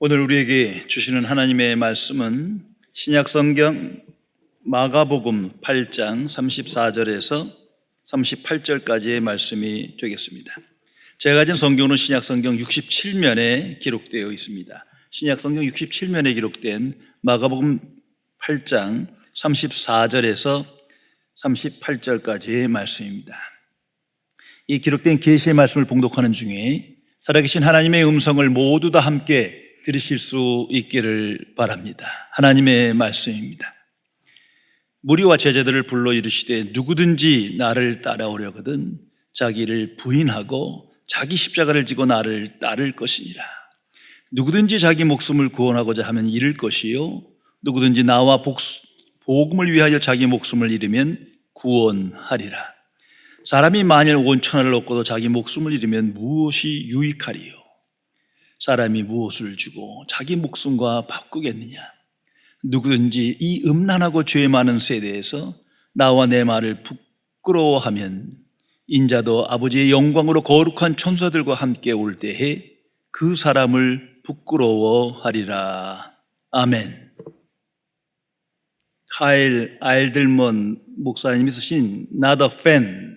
오늘 우리에게 주시는 하나님의 말씀은 신약성경 마가복음 8장 34절에서 38절까지의 말씀이 되겠습니다. 제가 가진 성경은 신약성경 67면에 기록되어 있습니다. 신약성경 67면에 기록된 마가복음 8장 34절에서 38절까지의 말씀입니다. 이 기록된 계시의 말씀을 봉독하는 중에 살아계신 하나님의 음성을 모두 다 함께 들으실 수 있기를 바랍니다. 하나님의 말씀입니다. 무리와 제자들을 불러 이르시되 누구든지 나를 따라오려거든 자기를 부인하고 자기 십자가를 지고 나를 따를 것이니라. 누구든지 자기 목숨을 구원하고자 하면 잃을 것이요 누구든지 나와 복음을 위하여 자기 목숨을 잃으면 구원하리라. 사람이 만일 온 천하를 얻고도 자기 목숨을 잃으면 무엇이 유익하리요? 사람이 무엇을 주고 자기 목숨과 바꾸겠느냐? 누구든지 이 음란하고 죄 많은 세대에서 나와 내 말을 부끄러워하면 인자도 아버지의 영광으로 거룩한 천사들과 함께 올 때에 그 사람을 부끄러워하리라. 아멘. 카일 알들먼 목사님이 쓰신 Not a Fan,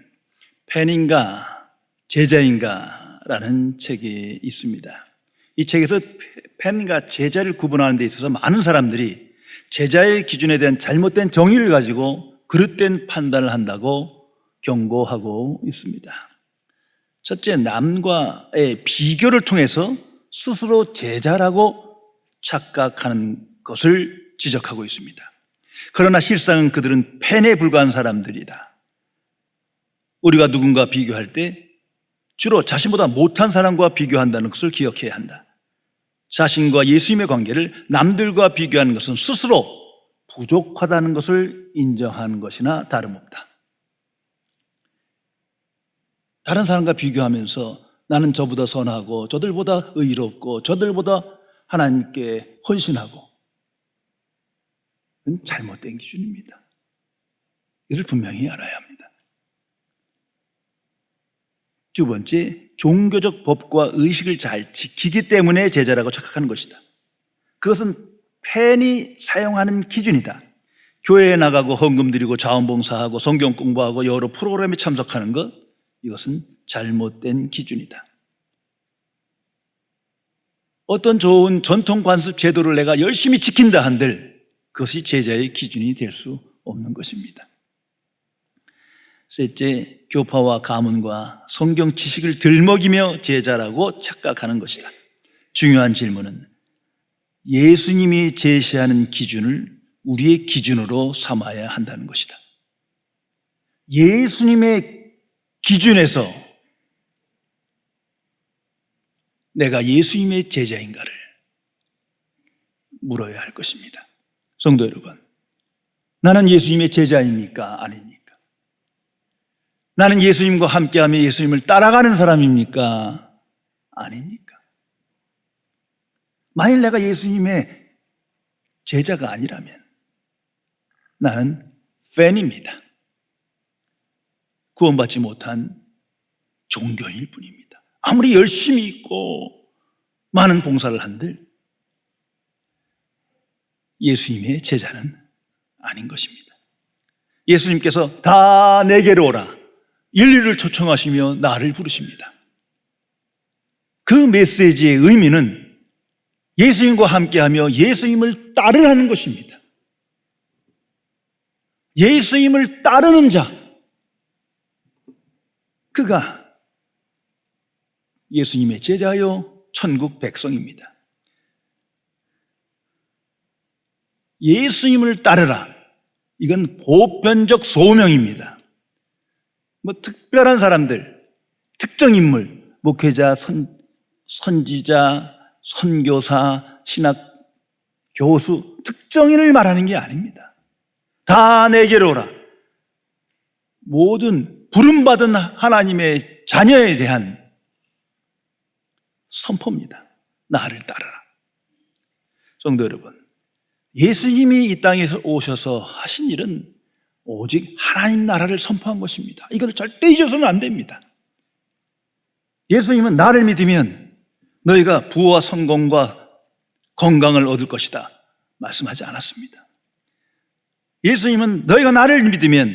팬인가 제자인가 라는 책이 있습니다. 이 책에서 팬과 제자를 구분하는 데 있어서 많은 사람들이 제자의 기준에 대한 잘못된 정의를 가지고 그릇된 판단을 한다고 경고하고 있습니다. 첫째, 남과의 비교를 통해서 스스로 제자라고 착각하는 것을 지적하고 있습니다. 그러나 실상은 그들은 팬에 불과한 사람들이다. 우리가 누군가 비교할 때 주로 자신보다 못한 사람과 비교한다는 것을 기억해야 한다. 자신과 예수님의 관계를 남들과 비교하는 것은 스스로 부족하다는 것을 인정하는 것이나 다름없다. 다른 사람과 비교하면서 나는 저보다 선하고 저들보다 의롭고 저들보다 하나님께 헌신하고, 이건 잘못된 기준입니다. 이를 분명히 알아야 합니다. 두 번째, 종교적 법과 의식을 잘 지키기 때문에 제자라고 착각하는 것이다. 그것은 팬이 사용하는 기준이다. 교회에 나가고 헌금 드리고 자원봉사하고 성경 공부하고 여러 프로그램에 참석하는 것, 이것은 잘못된 기준이다. 어떤 좋은 전통 관습 제도를 내가 열심히 지킨다 한들 그것이 제자의 기준이 될 수 없는 것입니다. 셋째, 교파와 가문과 성경 지식을 들먹이며 제자라고 착각하는 것이다. 중요한 질문은 예수님이 제시하는 기준을 우리의 기준으로 삼아야 한다는 것이다. 예수님의 기준에서 내가 예수님의 제자인가를 물어야 할 것입니다. 성도 여러분, 나는 예수님의 제자입니까? 아닙니까? 나는 예수님과 함께하며 예수님을 따라가는 사람입니까? 아닙니까? 만일 내가 예수님의 제자가 아니라면 나는 팬입니다. 구원받지 못한 종교인일 뿐입니다. 아무리 열심히 있고 많은 봉사를 한들 예수님의 제자는 아닌 것입니다. 예수님께서 다 내게로 오라, 인류를 초청하시며 나를 부르십니다. 그 메시지의 의미는 예수님과 함께하며 예수님을 따르라는 것입니다. 예수님을 따르는 자, 그가 예수님의 제자요 천국 백성입니다. 예수님을 따르라, 이건 보편적 소명입니다. 특별한 사람들, 특정 인물, 목회자, 선지자, 선교사, 신학 교수, 특정인을 말하는 게 아닙니다. 다 내게로 오라. 모든 부름받은 하나님의 자녀에 대한 선포입니다. 나를 따르라. 성도 여러분, 예수님이 이 땅에 오셔서 하신 일은 오직 하나님 나라를 선포한 것입니다. 이걸 절대 잊어서는 안 됩니다. 예수님은 나를 믿으면 너희가 부와 성공과 건강을 얻을 것이다 말씀하지 않았습니다. 예수님은 너희가 나를 믿으면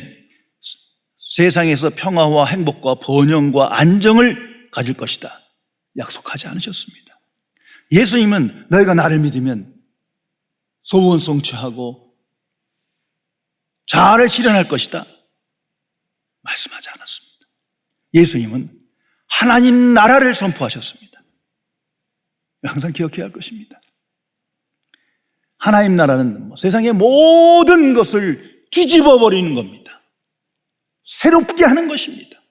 세상에서 평화와 행복과 번영과 안정을 가질 것이다 약속하지 않으셨습니다. 예수님은 너희가 나를 믿으면 소원 성취하고 자아를 실현할 것이다 말씀하지 않았습니다. 예수님은 하나님 나라를 선포하셨습니다. 항상 기억해야 할 것입니다. 하나님 나라는 세상의 모든 것을 뒤집어 버리는 겁니다. 새롭게 하는 것입니다.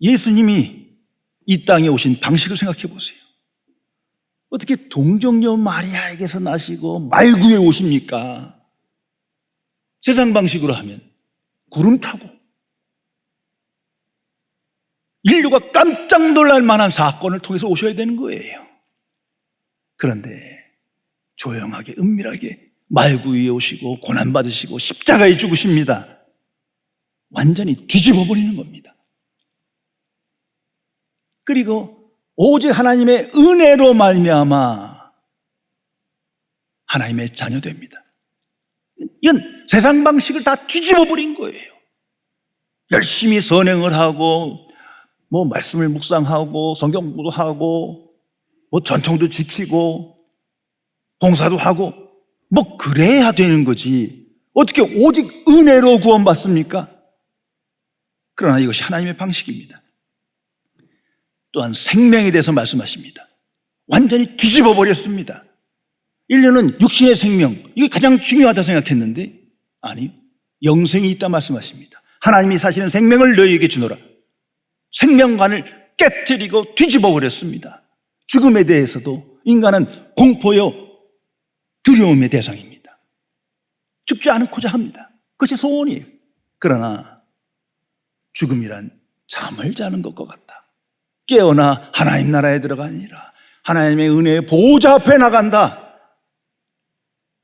예수님이 이 땅에 오신 방식을 생각해 보세요. 어떻게 동정녀 마리아에게서 나시고 말구에 오십니까? 세상 방식으로 하면 구름 타고 인류가 깜짝 놀랄 만한 사건을 통해서 오셔야 되는 거예요. 그런데 조용하게 은밀하게 말구 위에 오시고 고난받으시고 십자가에 죽으십니다. 완전히 뒤집어 버리는 겁니다. 그리고 오직 하나님의 은혜로 말미암아 하나님의 자녀 됩니다. 이건 세상 방식을 다 뒤집어 버린 거예요. 열심히 선행을 하고 말씀을 묵상하고 성경 공부도 하고 전통도 지키고 봉사도 하고 그래야 되는 거지 어떻게 오직 은혜로 구원받습니까? 그러나 이것이 하나님의 방식입니다. 또한 생명에 대해서 말씀하십니다. 완전히 뒤집어 버렸습니다. 인류는 육신의 생명, 이게 가장 중요하다 생각했는데 아니요, 영생이 있다 말씀하십니다. 하나님이 사시는 생명을 너희에게 주노라. 생명관을 깨트리고 뒤집어 버렸습니다. 죽음에 대해서도 인간은 공포요 두려움의 대상입니다. 죽지 않고자 합니다. 그것이 소원이에요. 그러나 죽음이란 잠을 자는 것과 같다. 깨어나 하나님 나라에 들어가니라. 하나님의 은혜의 보좌 앞에 나간다.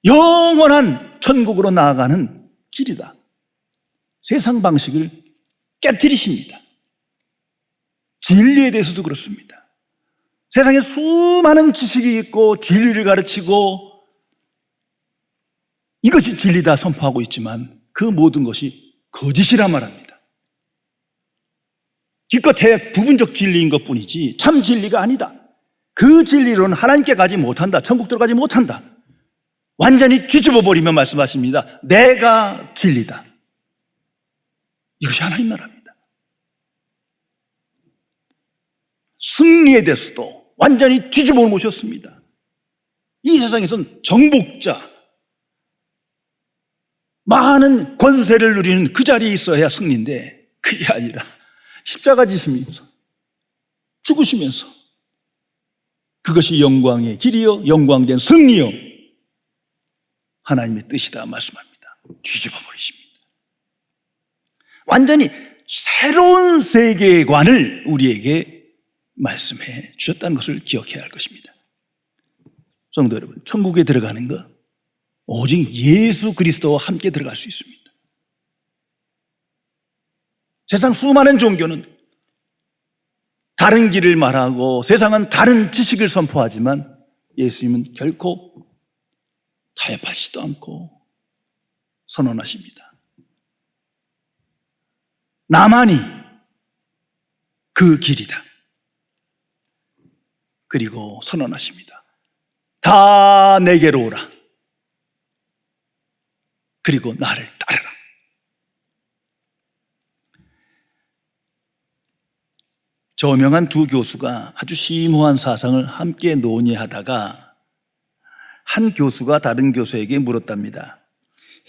영원한 천국으로 나아가는 길이다. 세상 방식을 깨트리십니다. 진리에 대해서도 그렇습니다. 세상에 수많은 지식이 있고 진리를 가르치고 이것이 진리다 선포하고 있지만 그 모든 것이 거짓이라 말합니다. 기껏해야 부분적 진리인 것뿐이지 참 진리가 아니다. 그 진리로는 하나님께 가지 못한다. 천국 들어가지 못한다. 완전히 뒤집어 버리면 말씀하십니다. 내가 진리다. 이것이 하나님 나라입니다. 승리에 대해서도 완전히 뒤집어 놓으셨습니다. 이 세상에선 정복자, 많은 권세를 누리는 그 자리에 있어야 승리인데 그게 아니라 십자가 지시면서 죽으시면서 그것이 영광의 길이요 영광된 승리요 하나님의 뜻이다 말씀합니다. 뒤집어 버리십니다. 완전히 새로운 세계관을 우리에게 말씀해 주셨다는 것을 기억해야 할 것입니다. 성도 여러분, 천국에 들어가는 것 오직 예수 그리스도와 함께 들어갈 수 있습니다. 세상 수많은 종교는 다른 길을 말하고 세상은 다른 지식을 선포하지만 예수님은 결코 타협하시지도 않고 선언하십니다. 나만이 그 길이다. 그리고 선언하십니다. 다 내게로 오라. 그리고 나를 따르라. 저명한 두 교수가 아주 심오한 사상을 함께 논의하다가 한 교수가 다른 교수에게 물었답니다.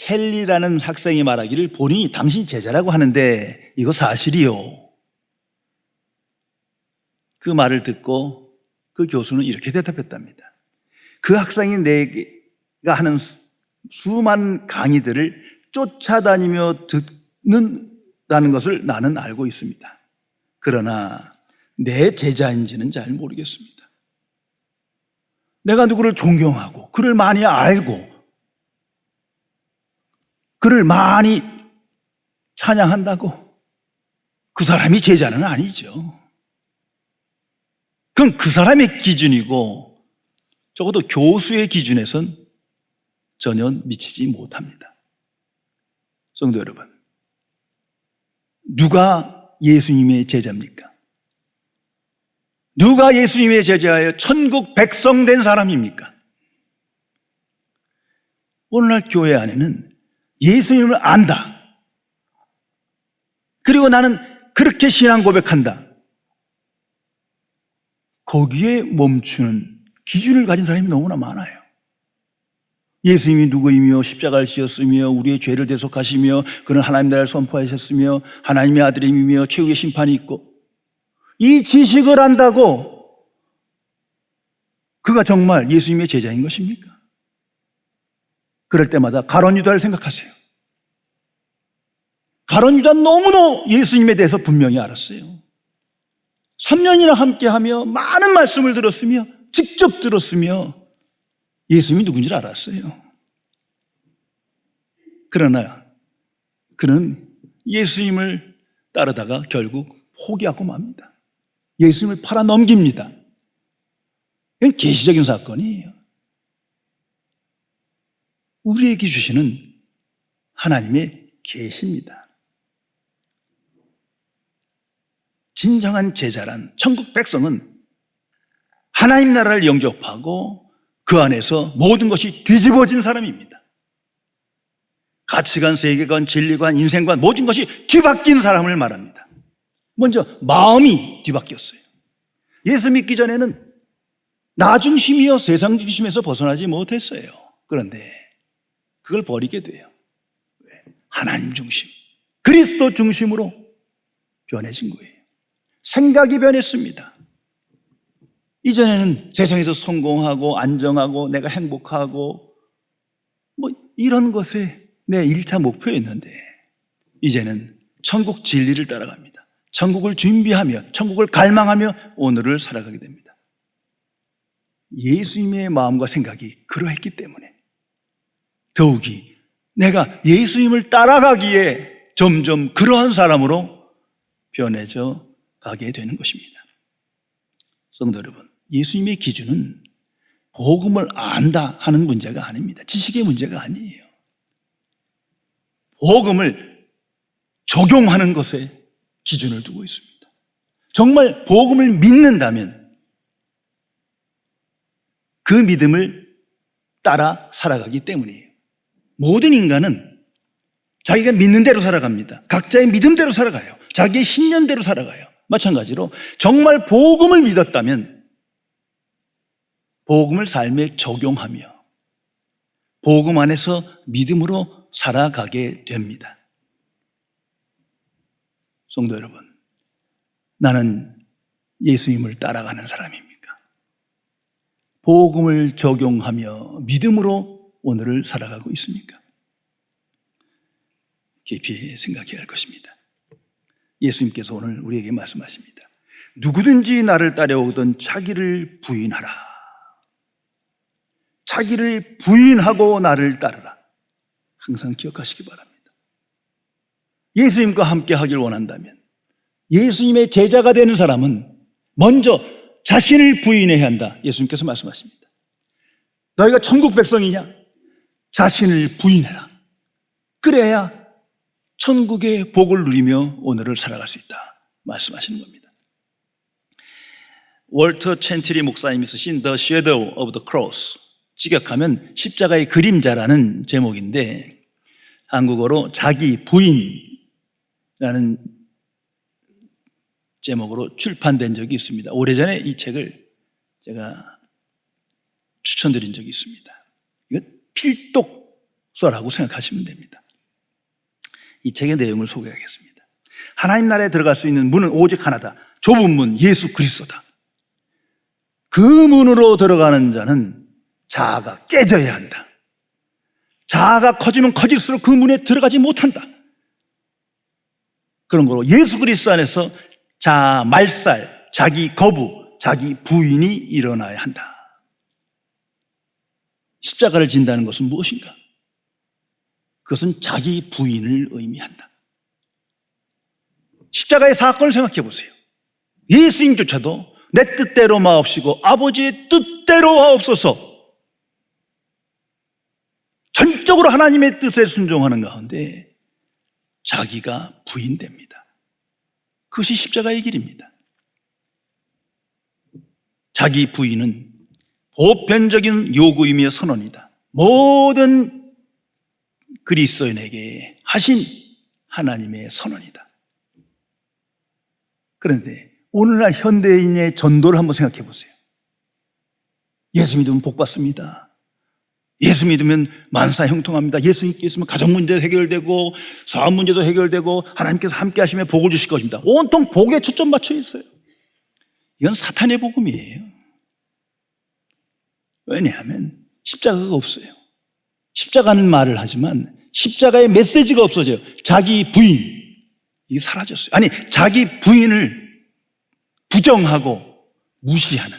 헨리라는 학생이 말하기를 본인이 당신 제자라고 하는데 이거 사실이요? 그 말을 듣고 그 교수는 이렇게 대답했답니다. 그 학생이 내가 하는 수많은 강의들을 쫓아다니며 듣는다는 것을 나는 알고 있습니다. 그러나 내 제자인지는 잘 모르겠습니다. 내가 누구를 존경하고 그를 많이 알고 그를 많이 찬양한다고 그 사람이 제자는 아니죠. 그 그건 그 사람의 기준이고 적어도 교수의 기준에선 전혀 미치지 못합니다. 성도 여러분, 누가 예수님의 제자입니까? 누가 예수님의 제자예요? 천국 백성 된 사람입니까? 오늘날 교회 안에는 예수님을 안다, 그리고 나는 그렇게 신앙 고백한다, 거기에 멈추는 기준을 가진 사람이 너무나 많아요. 예수님이 누구이며 십자가를 지었으며 우리의 죄를 대속하시며 그는 하나님 나라를 선포하셨으며 하나님의 아들임이며 최후의 심판이 있고, 이 지식을 안다고 그가 정말 예수님의 제자인 것입니까? 그럴 때마다 가룟 유다를 생각하세요. 가룟 유다 너무나 예수님에 대해서 분명히 알았어요. 3년이나 함께하며 많은 말씀을 들었으며 직접 들었으며 예수님이 누군지를 알았어요. 그러나 그는 예수님을 따르다가 결국 포기하고 맙니다. 예수님을 팔아 넘깁니다. 이건 계시적인 사건이에요. 우리에게 주시는 하나님의 계시입니다. 진정한 제자란, 천국 백성은 하나님 나라를 영접하고 그 안에서 모든 것이 뒤집어진 사람입니다. 가치관, 세계관, 진리관, 인생관, 모든 것이 뒤바뀐 사람을 말합니다. 먼저 마음이 뒤바뀌었어요. 예수 믿기 전에는 나 중심이요 세상 중심에서 벗어나지 못했어요. 그런데 그걸 버리게 돼요. 왜? 하나님 중심, 그리스도 중심으로 변해진 거예요. 생각이 변했습니다. 이전에는 세상에서 성공하고 안정하고 내가 행복하고 뭐 이런 것에 내 1차 목표였는데 이제는 천국 진리를 따라갑니다. 천국을 준비하며 천국을 갈망하며 오늘을 살아가게 됩니다. 예수님의 마음과 생각이 그러했기 때문에 더욱이 내가 예수님을 따라가기에 점점 그러한 사람으로 변해져 가게 되는 것입니다. 성도 여러분, 예수님의 기준은 복음을 안다 하는 문제가 아닙니다. 지식의 문제가 아니에요. 복음을 적용하는 것에 기준을 두고 있습니다. 정말 복음을 믿는다면 그 믿음을 따라 살아가기 때문이에요. 모든 인간은 자기가 믿는 대로 살아갑니다. 각자의 믿음대로 살아가요. 자기의 신념대로 살아가요. 마찬가지로 정말 복음을 믿었다면 복음을 삶에 적용하며 복음 안에서 믿음으로 살아가게 됩니다. 성도 여러분, 나는 예수님을 따라가는 사람입니까? 복음을 적용하며 믿음으로 오늘을 살아가고 있습니까? 깊이 생각해야 할 것입니다. 예수님께서 오늘 우리에게 말씀하십니다. 누구든지 나를 따라오던 자기를 부인하라. 자기를 부인하고 나를 따르라. 항상 기억하시기 바랍니다. 예수님과 함께 하길 원한다면 예수님의 제자가 되는 사람은 먼저 자신을 부인해야 한다. 예수님께서 말씀하십니다. 너희가 천국 백성이냐? 자신을 부인해라. 그래야 천국의 복을 누리며 오늘을 살아갈 수 있다 말씀하시는 겁니다. 월터 챈트리 목사님이 쓰신 The Shadow of the Cross, 직역하면 십자가의 그림자라는 제목인데 한국어로 자기 부인이라는 제목으로 출판된 적이 있습니다. 오래전에 이 책을 제가 추천드린 적이 있습니다. 이건 필독서라고 생각하시면 됩니다. 이 책의 내용을 소개하겠습니다. 하나님 나라에 들어갈 수 있는 문은 오직 하나다. 좁은 문, 예수 그리스도다. 그 문으로 들어가는 자는 자아가 깨져야 한다. 자아가 커지면 커질수록 그 문에 들어가지 못한다. 그런 거로 예수 그리스도 안에서 자아 말살, 자기 거부, 자기 부인이 일어나야 한다. 십자가를 진다는 것은 무엇인가? 그것은 자기 부인을 의미한다. 십자가의 사건을 생각해 보세요. 예수님조차도 내 뜻대로 마옵시고 아버지의 뜻대로 하옵소서. 전적으로 하나님의 뜻에 순종하는 가운데 자기가 부인됩니다. 그것이 십자가의 길입니다. 자기 부인은 보편적인 요구이며 선언이다. 모든 그리스도인에게 하신 하나님의 선언이다. 그런데 오늘날 현대인의 전도를 한번 생각해 보세요. 예수 믿으면 복 받습니다. 예수 믿으면 만사 형통합니다. 예수 믿게 있으면 가정 문제도 해결되고 사업 문제도 해결되고 하나님께서 함께 하시며 복을 주실 것입니다. 온통 복에 초점 맞춰 있어요. 이건 사탄의 복음이에요. 왜냐하면 십자가가 없어요. 십자가는 말을 하지만 십자가의 메시지가 없어져요. 자기 부인, 이게 사라졌어요. 아니, 자기 부인을 부정하고 무시하는,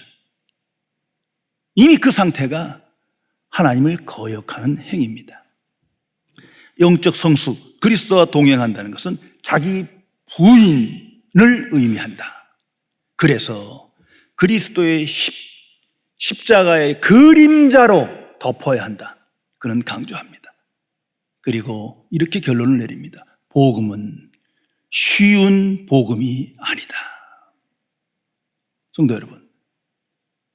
이미 그 상태가 하나님을 거역하는 행위입니다. 영적 성수, 그리스도와 동행한다는 것은 자기 부인을 의미한다. 그래서 그리스도의 십자가의 그림자로 덮어야 한다. 그는 강조합니다. 그리고 이렇게 결론을 내립니다. 복음은 쉬운 복음이 아니다. 성도 여러분,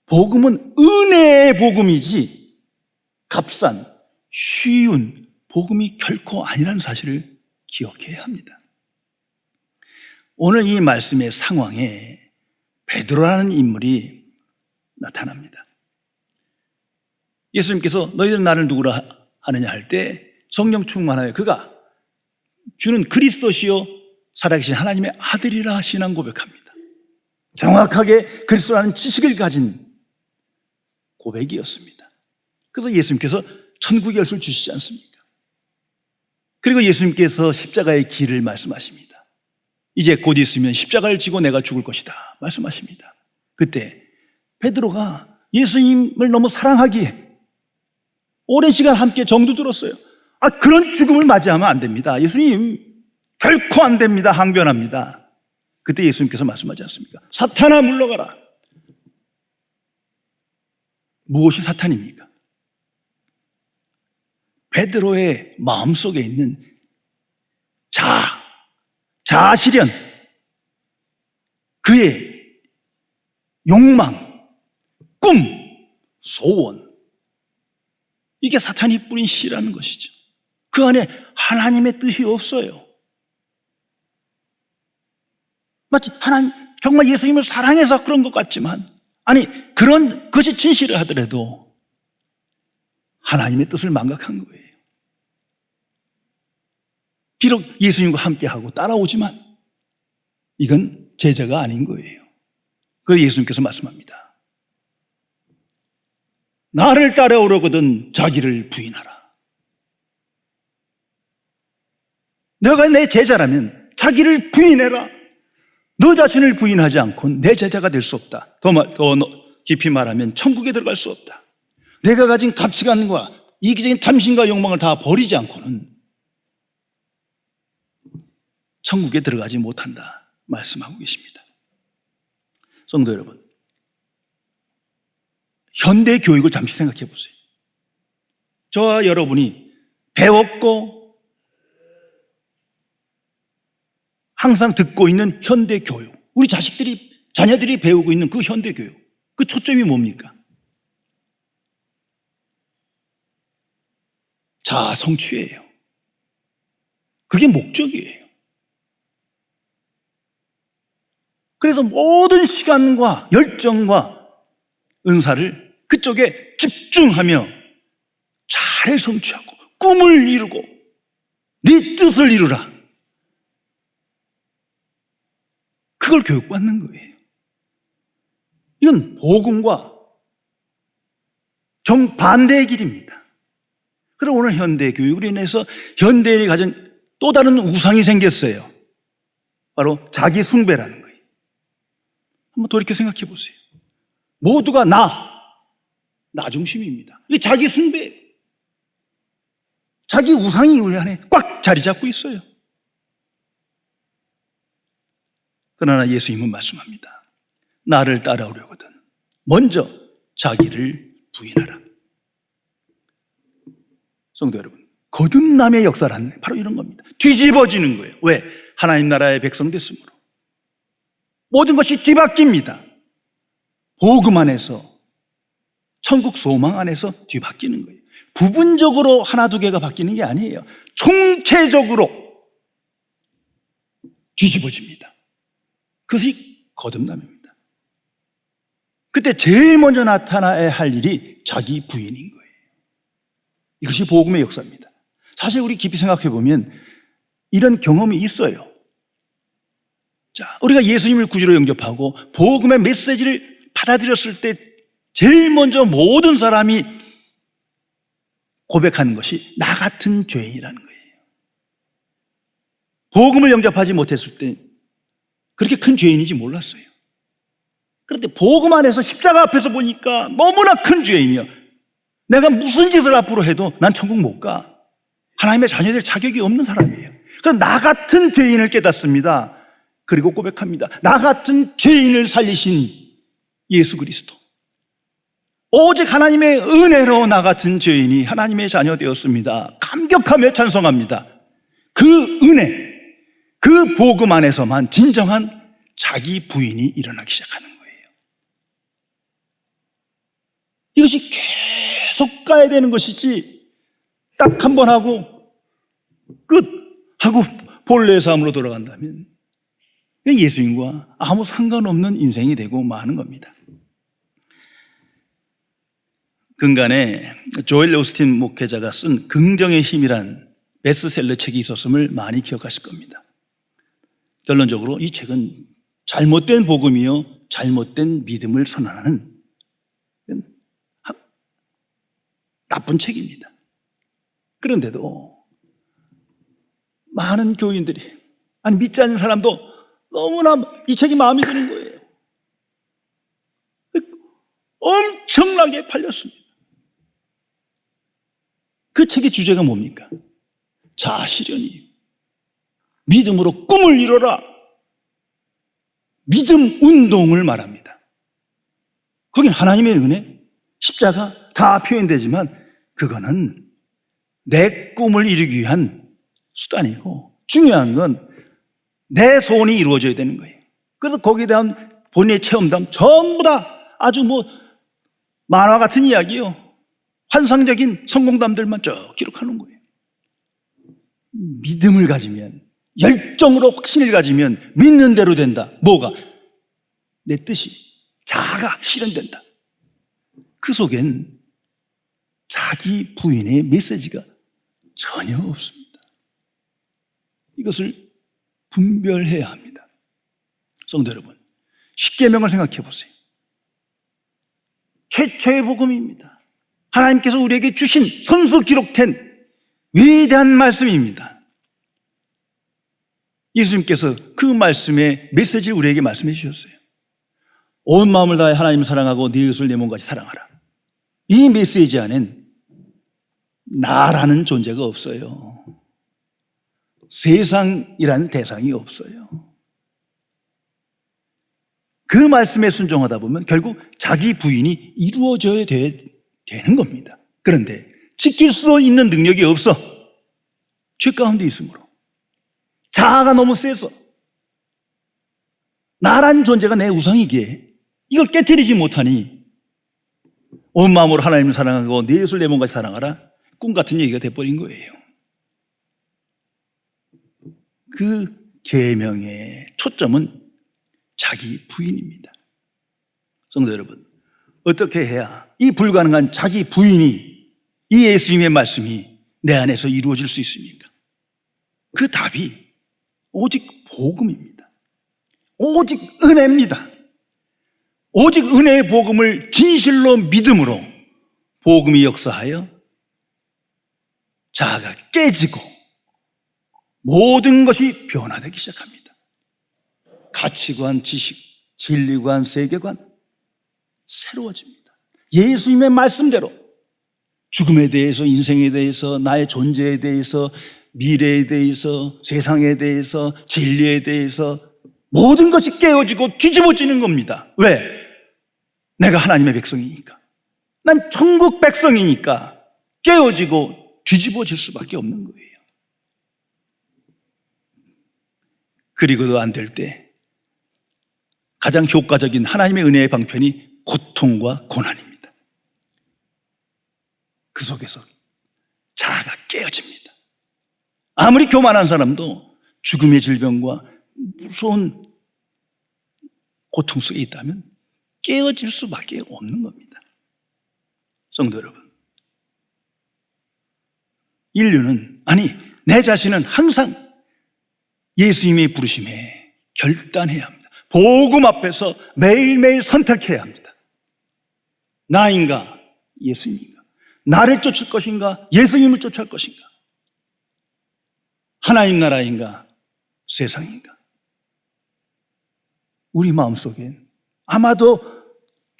복음은 은혜의 복음이지 값싼 쉬운 복음이 결코 아니라는 사실을 기억해야 합니다. 오늘 이 말씀의 상황에 베드로라는 인물이 나타납니다. 예수님께서 너희들은 나를 누구라 하느냐 할 때 성령 충만하여 그가 주는 그리스도시요 살아계신 하나님의 아들이라 신앙 고백합니다. 정확하게 그리스도라는 지식을 가진 고백이었습니다. 그래서 예수님께서 천국의 열쇠를 주시지 않습니까? 그리고 예수님께서 십자가의 길을 말씀하십니다. 이제 곧 있으면 십자가를 지고 내가 죽을 것이다 말씀하십니다. 그때 베드로가 예수님을 너무 사랑하기에 오랜 시간 함께 정도 들었어요. 그런 죽음을 맞이하면 안 됩니다. 예수님 결코 안 됩니다. 항변합니다. 그때 예수님께서 말씀하지 않습니까? 사탄아 물러가라. 무엇이 사탄입니까? 베드로의 마음속에 있는 자아실현, 그의 욕망, 꿈, 소원, 이게 사탄이 뿌린 씨라는 것이죠. 그 안에 하나님의 뜻이 없어요. 마치 하나님 정말 예수님을 사랑해서 그런 것 같지만, 아니 그런 것이 진실을 하더라도 하나님의 뜻을 망각한 거예요. 비록 예수님과 함께하고 따라오지만 이건 제자가 아닌 거예요. 그래서 예수님께서 말씀합니다. 나를 따라오려거든 자기를 부인하라. 너가 내 제자라면 자기를 부인해라. 너 자신을 부인하지 않고 내 제자가 될 수 없다. 더 깊이 말하면 천국에 들어갈 수 없다. 내가 가진 가치관과 이기적인 탐심과 욕망을 다 버리지 않고는 천국에 들어가지 못한다 말씀하고 계십니다. 성도 여러분, 현대 교육을 잠시 생각해 보세요. 저와 여러분이 배웠고 항상 듣고 있는 현대 교육, 우리 자녀들이 배우고 있는 그 현대 교육, 그 초점이 뭡니까? 자아 성취예요. 그게 목적이에요. 그래서 모든 시간과 열정과 은사를 그쪽에 집중하며 잘 성취하고 꿈을 이루고 네 뜻을 이루라. 그걸 교육받는 거예요. 이건 복음과 정반대의 길입니다. 그리고 오늘 현대 교육으로 인해서 현대인이 가진 또 다른 우상이 생겼어요. 바로 자기 숭배라는 거예요. 한번 돌이켜 생각해 보세요. 모두가 나 중심입니다. 이게 자기 숭배, 자기 우상이 우리 안에 꽉 자리 잡고 있어요. 그러나 예수님은 말씀합니다. 나를 따라오려거든 먼저 자기를 부인하라. 성도 여러분, 거듭남의 역사란 바로 이런 겁니다. 뒤집어지는 거예요. 왜? 하나님 나라의 백성 됐으므로 모든 것이 뒤바뀝니다. 복음 안에서, 천국 소망 안에서 뒤바뀌는 거예요. 부분적으로 하나 두 개가 바뀌는 게 아니에요. 총체적으로 뒤집어집니다. 그것이 거듭남입니다. 그때 제일 먼저 나타나야 할 일이 자기 부인인 거예요. 이것이 복음의 역사입니다. 사실 우리 깊이 생각해 보면 이런 경험이 있어요. 자, 우리가 예수님을 구주로 영접하고 복음의 메시지를 받아들였을 때 제일 먼저 모든 사람이 고백하는 것이 나 같은 죄인이라는 거예요. 복음을 영접하지 못했을 때 그렇게 큰 죄인인지 몰랐어요. 그런데 복음 안에서 십자가 앞에서 보니까 너무나 큰 죄인이야. 내가 무슨 짓을 앞으로 해도 난 천국 못 가. 하나님의 자녀 될 자격이 없는 사람이에요. 그래서 나 같은 죄인을 깨닫습니다. 그리고 고백합니다. 나 같은 죄인을 살리신 예수 그리스도. 오직 하나님의 은혜로 나 같은 죄인이 하나님의 자녀 되었습니다. 감격하며 찬송합니다. 그 은혜, 그 복음 안에서만 진정한 자기 부인이 일어나기 시작하는 거예요. 이것이 계속 가야 되는 것이지 딱 한 번 하고 끝 하고 본래의 삶으로 돌아간다면 예수님과 아무 상관없는 인생이 되고 마는 겁니다. 근간에 조엘 오스틴 목회자가 쓴 긍정의 힘이란 베스트셀러 책이 있었음을 많이 기억하실 겁니다. 결론적으로 이 책은 잘못된 복음이요 잘못된 믿음을 선언하는 나쁜 책입니다. 그런데도 많은 교인들이, 아니 믿지 않는 사람도 너무나 이 책이 마음에 드는 거예요. 엄청나게 팔렸습니다. 그 책의 주제가 뭡니까? 자아실현이에요. 믿음으로 꿈을 이뤄라. 믿음 운동을 말합니다. 거긴 하나님의 은혜, 십자가 다 표현되지만 그거는 내 꿈을 이루기 위한 수단이고 중요한 건 내 소원이 이루어져야 되는 거예요. 그래서 거기에 대한 본인의 체험담 전부 다 아주 만화 같은 이야기요. 환상적인 성공담들만 쭉 기록하는 거예요. 믿음을 가지면, 열정으로 확신을 가지면 믿는 대로 된다. 뭐가? 내 뜻이, 자아가 실현된다. 그 속엔 자기 부인의 메시지가 전혀 없습니다. 이것을 분별해야 합니다. 성도 여러분, 십계명을 생각해 보세요. 최초의 복음입니다. 하나님께서 우리에게 주신 선수 기록된 위대한 말씀입니다. 예수님께서 그 말씀의 메시지를 우리에게 말씀해 주셨어요. 온 마음을 다해 하나님을 사랑하고 네 이웃을 내 몸같이 사랑하라. 이 메시지 안엔 나라는 존재가 없어요. 세상이라는 대상이 없어요. 그 말씀에 순종하다 보면 결국 자기 부인이 이루어져야 되는 겁니다. 그런데 지킬 수 있는 능력이 없어. 죄 가운데 있으므로. 자아가 너무 세서. 나란 존재가 내 우상이기에 이걸 깨트리지 못하니 온 마음으로 하나님을 사랑하고 내 이웃을 내 몸같이 사랑하라. 꿈 같은 얘기가 돼버린 거예요. 그 계명의 초점은 자기 부인입니다. 성도 여러분, 어떻게 해야 이 불가능한 자기 부인이, 이 예수님의 말씀이 내 안에서 이루어질 수 있습니까? 그 답이 오직 복음입니다. 오직 은혜입니다. 오직 은혜의 복음을 진실로 믿음으로 복음이 역사하여 자아가 깨지고 모든 것이 변화되기 시작합니다. 가치관, 지식, 진리관, 세계관 새로워집니다. 예수님의 말씀대로 죽음에 대해서, 인생에 대해서, 나의 존재에 대해서, 미래에 대해서, 세상에 대해서, 진리에 대해서 모든 것이 깨어지고 뒤집어지는 겁니다. 왜? 내가 하나님의 백성이니까. 난 천국 백성이니까 깨어지고 뒤집어질 수밖에 없는 거예요. 그리고도 안 될 때 가장 효과적인 하나님의 은혜의 방편이 고통과 고난입니다. 그 속에서 자아가 깨어집니다. 아무리 교만한 사람도 죽음의 질병과 무서운 고통 속에 있다면 깨어질 수밖에 없는 겁니다. 성도 여러분, 인류는, 아니 내 자신은 항상 예수님의 부르심에 결단해야 합니다. 복음 앞에서 매일매일 선택해야 합니다. 나인가 예수님인가? 나를 쫓을 것인가 예수님을 쫓을 것인가? 하나님 나라인가 세상인가? 우리 마음속엔, 아마도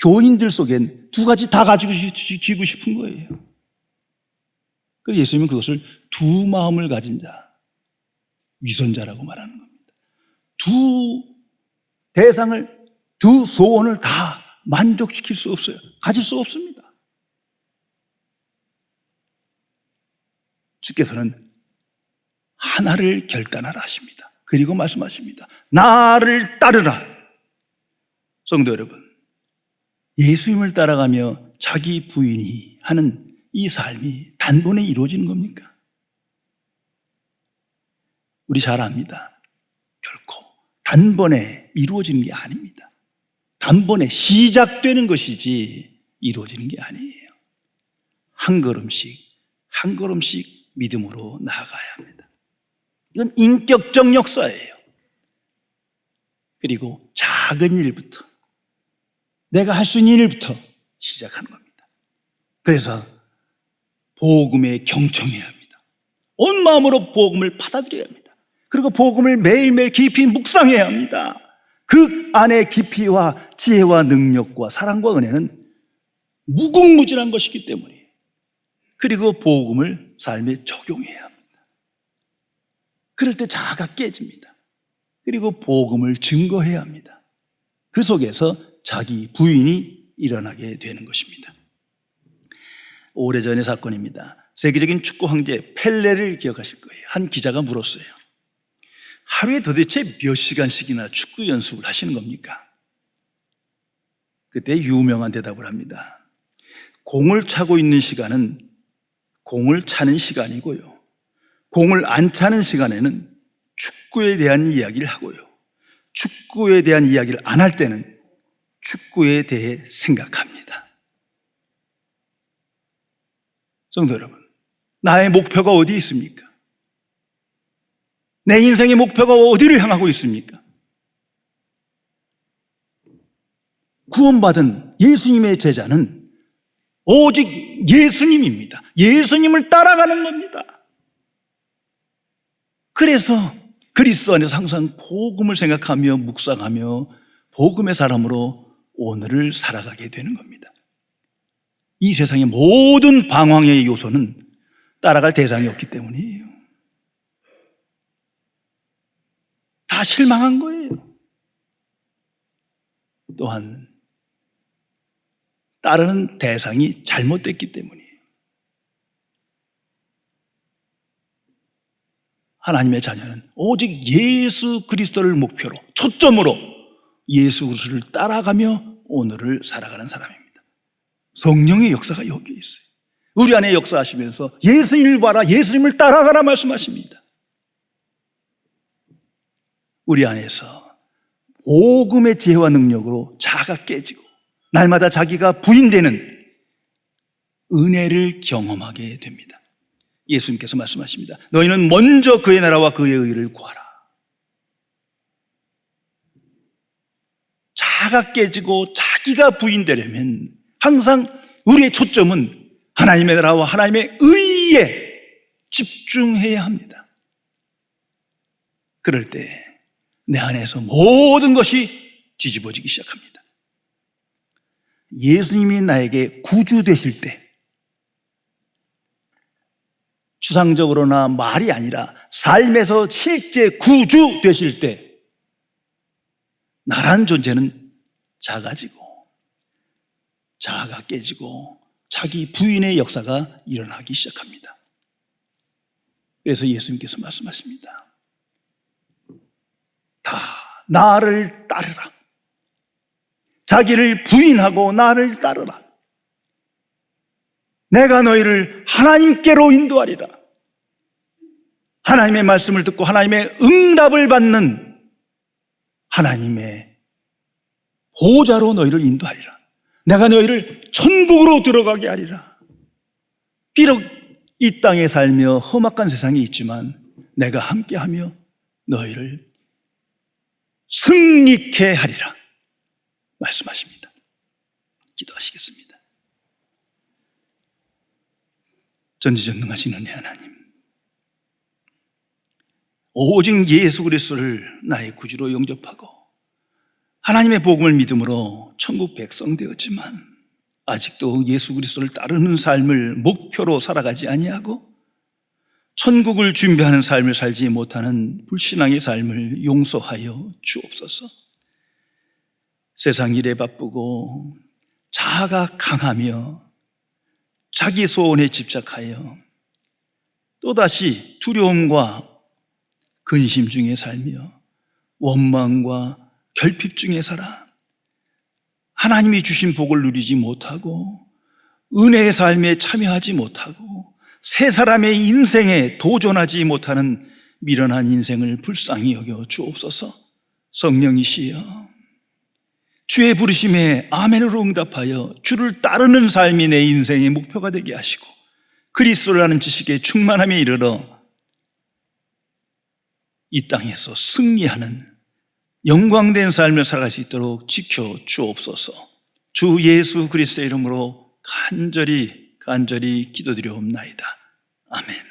교인들 속엔 두 가지 다 가지고 쥐고 싶은 거예요. 그래서 예수님은 그것을 두 마음을 가진 자, 위선자라고 말하는 겁니다. 두 대상을, 두 소원을 다 만족시킬 수 없어요. 가질 수 없습니다. 주께서는 하나를 결단하라 하십니다. 그리고 말씀하십니다. 나를 따르라. 성도 여러분, 예수님을 따라가며 자기 부인이 하는 이 삶이 단번에 이루어지는 겁니까? 우리 잘 압니다. 결코 단번에 이루어지는 게 아닙니다. 단번에 시작되는 것이지 이루어지는 게 아니에요. 한 걸음씩 한 걸음씩 믿음으로 나아가야 합니다. 이건 인격적 역사예요. 그리고 작은 일부터, 내가 할 수 있는 일부터 시작하는 겁니다. 그래서 복음에 경청해야 합니다. 온 마음으로 복음을 받아들여야 합니다. 그리고 복음을 매일매일 깊이 묵상해야 합니다. 그 안에 깊이와 지혜와 능력과 사랑과 은혜는 무궁무진한 것이기 때문에, 그리고 복음을 삶에 적용해야 합니다. 그럴 때 자아가 깨집니다. 그리고 복음을 증거해야 합니다. 그 속에서 자기 부인이 일어나게 되는 것입니다. 오래전의 사건입니다. 세계적인 축구 황제 펠레를 기억하실 거예요. 한 기자가 물었어요. 하루에 도대체 몇 시간씩이나 축구 연습을 하시는 겁니까? 그때 유명한 대답을 합니다. 공을 차고 있는 시간은 공을 차는 시간이고요, 공을 안 차는 시간에는 축구에 대한 이야기를 하고요, 축구에 대한 이야기를 안 할 때는 축구에 대해 생각합니다. 성도 여러분, 나의 목표가 어디 있습니까? 내 인생의 목표가 어디를 향하고 있습니까? 구원받은 예수님의 제자는 오직 예수님입니다. 예수님을 따라가는 겁니다. 그래서 그리스도 안에서 항상 복음을 생각하며 묵상하며 복음의 사람으로 오늘을 살아가게 되는 겁니다. 이 세상의 모든 방황의 요소는 따라갈 대상이 없기 때문이에요. 다 실망한 거예요. 또한 따르는 대상이 잘못됐기 때문이에요. 하나님의 자녀는 오직 예수 그리스도를 목표로, 초점으로 예수 그리스도를 따라가며 오늘을 살아가는 사람입니다. 성령의 역사가 여기에 있어요. 우리 안에 역사하시면서 예수님을 봐라, 예수님을 따라가라 말씀하십니다. 우리 안에서 복음의 지혜와 능력으로 자아가 깨지고 날마다 자기가 부인되는 은혜를 경험하게 됩니다. 예수님께서 말씀하십니다. 너희는 먼저 그의 나라와 그의 의를 구하라. 자아가 깨지고 자기가 부인되려면 항상 우리의 초점은 하나님의 나라와 하나님의 의에 집중해야 합니다. 그럴 때 내 안에서 모든 것이 뒤집어지기 시작합니다. 예수님이 나에게 구주 되실 때, 추상적으로나 말이 아니라 삶에서 실제 구주 되실 때 나라는 존재는 작아지고 자아가 깨지고 자기 부인의 역사가 일어나기 시작합니다. 그래서 예수님께서 말씀하십니다. 다 나를 따르라. 자기를 부인하고 나를 따르라. 내가 너희를 하나님께로 인도하리라. 하나님의 말씀을 듣고 하나님의 응답을 받는 하나님의 보호자로 너희를 인도하리라. 내가 너희를 천국으로 들어가게 하리라. 비록 이 땅에 살며 험악한 세상이 있지만 내가 함께하며 너희를 승리케 하리라 말씀하십니다. 기도하시겠습니다. 전지전능하신 은혜 하나님, 오직 예수 그리스도를 나의 구주로 영접하고 하나님의 복음을 믿음으로 천국 백성 되었지만 아직도 예수 그리스도를 따르는 삶을 목표로 살아가지 아니하고 천국을 준비하는 삶을 살지 못하는 불신앙의 삶을 용서하여 주옵소서. 세상 일에 바쁘고 자아가 강하며 자기 소원에 집착하여 또다시 두려움과 근심 중에 살며 원망과 결핍 중에 살아 하나님이 주신 복을 누리지 못하고 은혜의 삶에 참여하지 못하고 새 사람의 인생에 도전하지 못하는 미련한 인생을 불쌍히 여겨 주옵소서. 성령이시여, 주의 부르심에 아멘으로 응답하여 주를 따르는 삶이 내 인생의 목표가 되게 하시고 그리스도를 아는 지식에 충만함에 이르러 이 땅에서 승리하는 영광된 삶을 살아갈 수 있도록 지켜 주옵소서. 주 예수 그리스도의 이름으로 간절히 기도드려옵나이다. 아멘.